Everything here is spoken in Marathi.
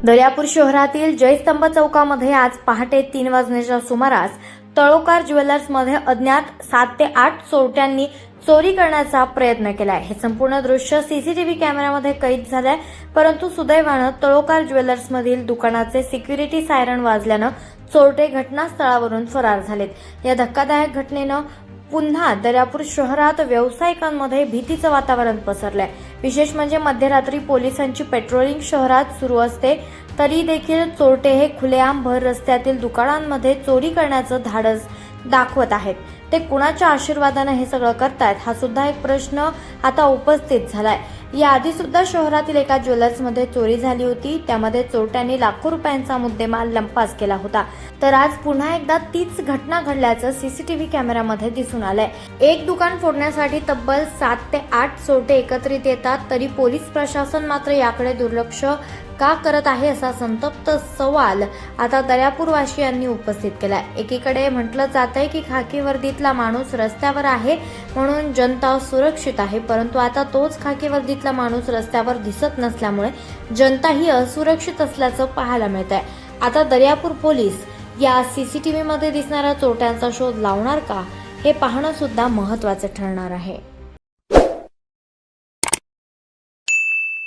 दर्यापूर शहरातील जयस्तंभ चौकामध्ये आज पहाटे 3 वाजण्याच्या सुमारास तळोकार ज्वेलर्समध्ये अज्ञात 7 ते 8 चोरट्यांनी चोरी करण्याचा प्रयत्न केलाय। हे संपूर्ण दृश्य सीसीटीव्ही कॅमेऱ्यामध्ये कैद झालंय, परंतु सुदैवानं तळोकार ज्वेलर्समधील दुकानाचे सिक्युरिटी सायरन वाजल्यानं चोरटे घटनास्थळावरून फरार झालेत। या धक्कादायक घटनेनं पुन्हा दर्यापूर शहरात व्यावसायिकांमध्ये भीतीचं वातावरण पसरलंय। विशेष म्हणजे मध्यरात्री पोलिसांची पेट्रोलिंग शहरात सुरू असते तरी देखील चोरटे हे खुलेआम भर रस्त्यातील दुकानांमध्ये चोरी करण्याचं धाडस दाखवत आहेत। ते कुणाच्या आशीर्वादाने हे सगळं करतायत हा सुद्धा एक प्रश्न आता उपस्थित झालाय। याआधी सुद्धा शहरातील एका ज्वेलर्समध्ये चोरी झाली होती, त्यामध्ये चोरट्यांनी लाखो रुपयांचा मुद्देमाल लंपास केला होता। तर आज पुन्हा एकदा तीच घटना घडल्याचं सीसीटीव्ही कॅमेऱ्यामध्ये दिसून आलंय। एक दुकान फोडण्यासाठी तब्बल 7 ते 8 चोरटे एकत्रित येतात, तरी पोलीस प्रशासन मात्र याकडे दुर्लक्ष का करत आहे असा संतप्त सवाल आता दर्यापूरवासियांनी उपस्थित केलाय। एकीकडे म्हटलं जातंय की खाकी वर्दीतला माणूस रस्त्यावर आहे म्हणून जनता सुरक्षित आहे, परंतु आता तोच खाकी वर्दीतला माणूस रस्त्यावर दिसत नसल्यामुळे जनताही असुरक्षित असल्याचं पाहायला मिळतंय। आता दर्यापूर पोलीस या सीसीटीव्ही मध्ये दिसणाऱ्या चोरट्यांचा शोध लावणार का हे पाहणं सुद्धा महत्त्वाचं ठरणार आहे।